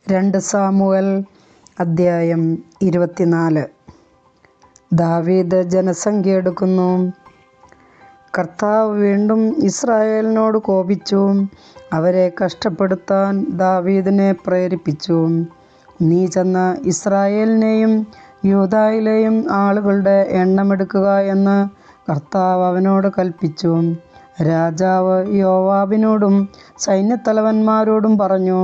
2 Samuel അദ്ധ്യായം 24. ദാവീദ് ജനസംഖ്യ എടുക്കുന്നു. കർത്താവ് വീണ്ടും ഇസ്രായേലിനോട് കോപിച്ചു. അവരെ കഷ്ടപ്പെടുത്താൻ ദാവീദിനെ പ്രേരിപ്പിച്ചു. നീ ചെന്ന് ഇസ്രായേലിനെയും യൂദായിലെയും ആളുകളുടെ എണ്ണമെടുക്കുക എന്ന് കർത്താവ് അവനോട് കൽപ്പിച്ചു. രാജാവ് യോവാബിനോടും സൈന്യത്തലവന്മാരോടും പറഞ്ഞു,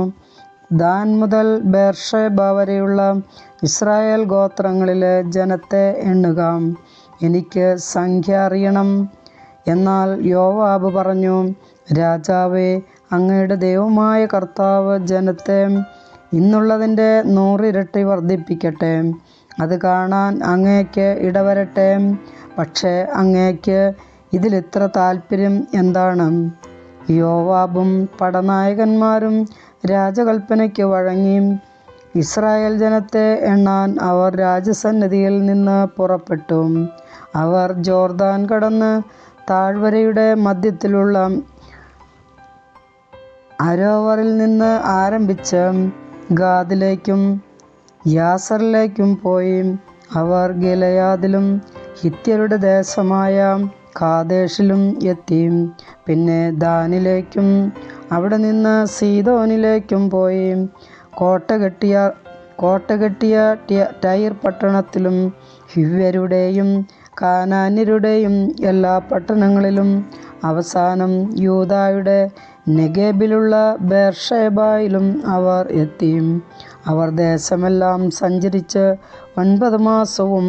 ദാൻ മുതൽ ബേർഷേബ വരെയുള്ള ഇസ്രായേൽ ഗോത്രങ്ങളിലെ ജനത്തെ എണ്ണുക, എനിക്ക് സംഖ്യ അറിയണം. എന്നാൽ യോവാബ് പറഞ്ഞു, രാജാവേ, അങ്ങയുടെ ദൈവമായ കർത്താവ് ജനത്തെ ഇന്നുള്ളതിൻ്റെ 100 ഇരട്ടി വർദ്ധിപ്പിക്കട്ടെ. അത് കാണാൻ അങ്ങേക്ക് ഇടവരട്ടെ. പക്ഷേ അങ്ങേക്ക് ഇതിലിത്ര താൽപ്പര്യം എന്താണ്? യോവാബും പടനായകന്മാരും രാജകൽപ്പനയ്ക്ക് വഴങ്ങി. ഇസ്രായേൽ ജനത്തെ എണ്ണാൻ അവർ രാജസന്നിധിയിൽ നിന്ന് പുറപ്പെട്ടു. അവർ ജോർദാൻ കടന്ന് താഴ്വരയുടെ മധ്യത്തിലുള്ള അരോവറിൽ നിന്ന് ആരംഭിച്ച് ഗാദിലേക്കും യാസറിലേക്കും പോയി. അവർ ഗിലെയാദിലും ഹിത്യരുടെ ദേശമായ കാദേശിലും എത്തി. പിന്നെ ദാനിലേക്കും അവിടെ നിന്ന് സീദോനിലേക്കും പോയി. കോട്ട കെട്ടിയ ടൈർ പട്ടണത്തിലും ഹിവ്യരുടെയും കാനാന്യരുടെയും എല്ലാ പട്ടണങ്ങളിലും അവസാനം യൂദായുടെ നെഗേബിലുള്ള ബേർഷേബയിലും അവർ എത്തി. അവർ ദേശമെല്ലാം സഞ്ചരിച്ച് 9 മാസവും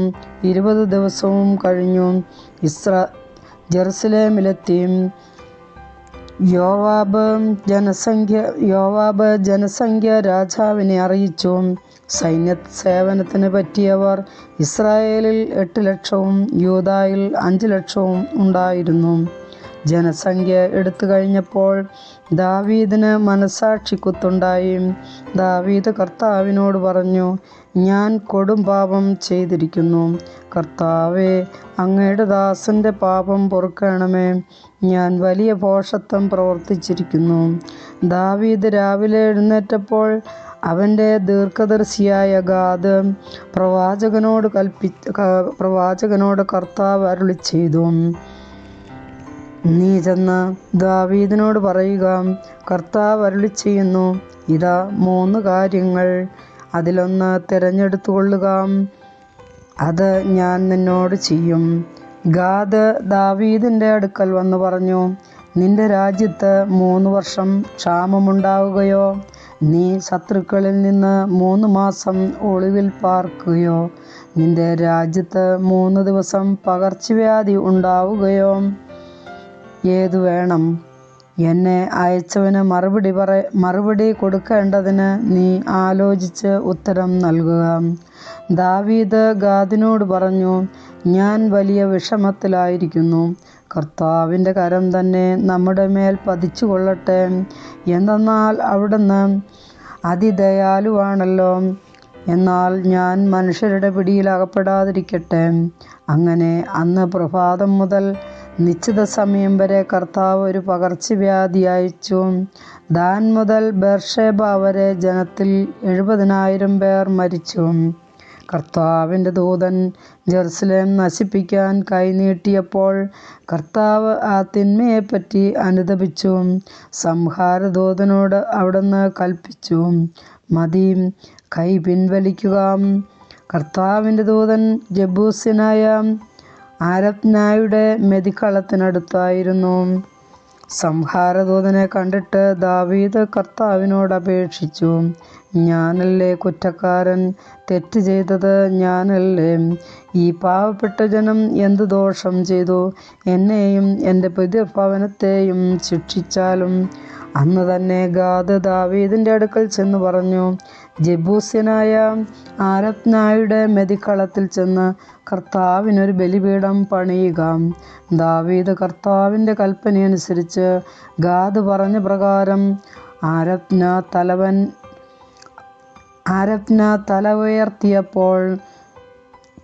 20 ദിവസവും കഴിഞ്ഞു ജെറുസലേമിലെത്തി. യോവാബ് ജനസംഖ്യ രാജാവിനെ അറിയിച്ചു. സൈന്യസേവനത്തിന് പറ്റിയവർ ഇസ്രായേലിൽ 8 ലക്ഷവും യൂദായിൽ 5 ലക്ഷവും ഉണ്ടായിരുന്നു. ജനസംഖ്യ എടുത്തു കഴിഞ്ഞപ്പോൾ ദാവീദിന് മനസ്സാക്ഷിക്കുത്തുണ്ടായി. ദാവീദ് കർത്താവിനോട് പറഞ്ഞു, ഞാൻ കൊടും പാപം ചെയ്തിരിക്കുന്നു. കർത്താവേ, അങ്ങയുടെ ദാസൻ്റെ പാപം പൊറുക്കണമേ. ഞാൻ വലിയ ഭോഷത്വം പ്രവർത്തിച്ചിരിക്കുന്നു. ദാവീദ് രാവിലെ എഴുന്നേറ്റപ്പോൾ അവൻ്റെ ദീർഘദർശിയായ ഗാദ് പ്രവാചകനോട് കർത്താവ് അരുളിച്ചെയ്തു, നീ ചെന്ന് ദാവീദിനോട് പറയുക, കർത്താവ് അരുളിച്ചെയ്യുന്നു, ഇതാ 3 കാര്യങ്ങൾ. അതിലൊന്ന് തിരഞ്ഞെടുത്തുകൊള്ളുക, അത് ഞാൻ നിന്നോട് ചെയ്യും. ഗാദ് ദാവീദിൻ്റെ അടുക്കൽ വന്ന് പറഞ്ഞു, നിന്റെ രാജ്യത്ത് 3 വർഷം ക്ഷാമമുണ്ടാവുകയോ, നീ ശത്രുക്കളിൽ നിന്ന് 3 മാസം ഒളിവിൽ പാർക്കുകയോ, നിന്റെ രാജ്യത്ത് 3 ദിവസം പകർച്ചവ്യാധി ഉണ്ടാവുകയോ, ഏതു വേണം? എന്നെ അയച്ചവന് മറുപടി കൊടുക്കേണ്ടതിന് നീ ആലോചിച്ച് ഉത്തരം നൽകുക. ദാവീദ് ഗാദിനോട് പറഞ്ഞു, ഞാൻ വലിയ വിഷമത്തിലായിരിക്കുന്നു. കർത്താവിൻ്റെ കരം തന്നെ നമ്മുടെ മേൽ പതിച്ചു കൊള്ളട്ടെ. എന്തെന്നാൽ അവിടുന്ന് അതിദയാലുവാണല്ലോ. എന്നാൽ ഞാൻ മനുഷ്യരുടെ പിടിയിൽ അകപ്പെടാതിരിക്കട്ടെ. അങ്ങനെ അന്ന് പ്രഭാതം മുതൽ നിശ്ചിത സമയം വരെ കർത്താവ് ഒരു പകർച്ചവ്യാധി അയച്ചു. ദാൻ മുതൽ ബേർഷേബ വരെ ജനത്തിൽ 70,000 പേർ മരിച്ചു. കർത്താവിൻ്റെ ദൂതൻ ജെറുസലേം നശിപ്പിക്കാൻ കൈനീട്ടിയപ്പോൾ കർത്താവ് ആ തിന്മയെപ്പറ്റി അനുതപിച്ചു. സംഹാരദൂതനോട് അവിടുന്ന് കൽപ്പിച്ചു, മതി, കൈ പിൻവലിക്കുക. കർത്താവിൻ്റെ ദൂതൻ ജബൂസ്യനായ ആരപ്നായുടെ മെതിക്കളത്തിനടുത്തായിരുന്നു. സംഹാരദൂതനെ കണ്ടിട്ട് ദാവീദ് കർത്താവിനോട് അപേക്ഷിച്ചു, ഞാനല്ലേ കുറ്റക്കാരൻ? തെറ്റ് ചെയ്തത് ഞാനല്ലേ? ഈ പാവപ്പെട്ട ജനം എന്ത് ദോഷം ചെയ്തു? എന്നെയും എൻ്റെ പിതൃഭവനത്തെയും ശിക്ഷിച്ചാലും. അന്ന് തന്നെ ഗാദ് ദാവീദിൻ്റെ അടുക്കൽ ചെന്ന് പറഞ്ഞു, ജബൂസ്യനായ ആരപ്നായുടെ മെതിക്കളത്തിൽ ചെന്ന് കർത്താവിനൊരു ബലിപീഠം പണിയുക. ദാവീദ് കർത്താവിൻ്റെ കൽപ്പനയനുസരിച്ച് ഗാദ് പറഞ്ഞ പ്രകാരം ആരപ്ന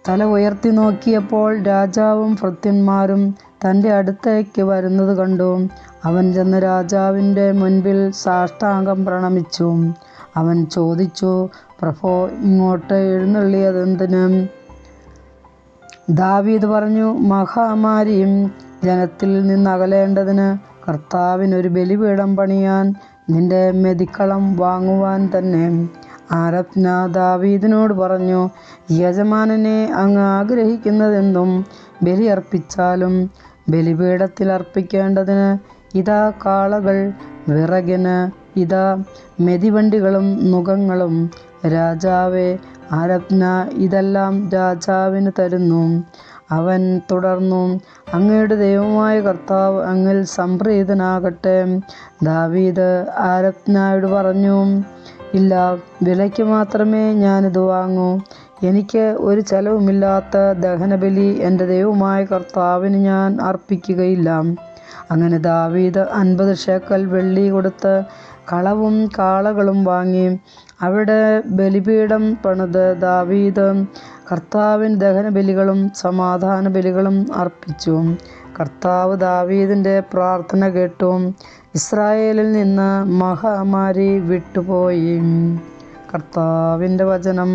തല ഉയർത്തി നോക്കിയപ്പോൾ രാജാവും ഭൃത്യന്മാരും തൻ്റെ അടുത്തേക്ക് വരുന്നത് കണ്ടു. അവൻ ചെന്ന് രാജാവിൻ്റെ മുൻപിൽ സാഷ്ടാംഗം പ്രണമിച്ചു. അവൻ ചോദിച്ചു, പ്രഭോ, ഇങ്ങോട്ട് എഴുന്നള്ളിയതെന്തിന്? ദാവീദ് പറഞ്ഞു, മഹാമാരിയും ജനത്തിൽ നിന്നകലേണ്ടതിന് കർത്താവിനൊരു ബലിപീഠം പണിയാൻ നിന്റെ മെതിക്കളം വാങ്ങുവാൻ തന്നെ. അരബ്ന ദാവീദിനോട് പറഞ്ഞു, യജമാനനെ അങ്ങ് ആഗ്രഹിക്കുന്നതെന്തും ബലിയർപ്പിച്ചാലും ബലിപീഠത്തിൽ അർപ്പിക്കേണ്ടതിന് ഇതാ കാളകൾ, വിറകിന് ഇതാ മെതിവണ്ടികളും നുകങ്ങളും. രാജാവേ, അരബ്ന ഇതെല്ലാം രാജാവിന് തരുന്നു. അവൻ തുടർന്നു, അങ്ങയുടെ ദൈവമായ കർത്താവ് അങ്ങിൽ സംപ്രീതനാകട്ടെ. ദാവീദ് അരബ്നയോട് പറഞ്ഞു, ഇല്ല, വിലയ്ക്ക് മാത്രമേ ഞാനിത് വാങ്ങൂ. എനിക്ക് ഒരു ചെലവുമില്ലാത്ത ദഹനബലി എൻ്റെ ദൈവമായ കർത്താവിന് ഞാൻ അർപ്പിക്കുകയില്ല. അങ്ങനെ ദാവീദ് 50 ശേക്കൽ വെള്ളി കൊടുത്ത് കളവും കാളകളും വാങ്ങി അവിടെ ബലിപീഠം പണിത് ദാവീദ് കർത്താവിന് ദഹനബലികളും സമാധാന ബലികളും അർപ്പിച്ചു. കർത്താവ് ദാവീദിൻ്റെ പ്രാർത്ഥന കേട്ടു. ഇസ്രായേലിൽ നിന്ന് മഹാമാരി വിട്ടുപോയി. കർത്താവിൻ്റെ വചനം.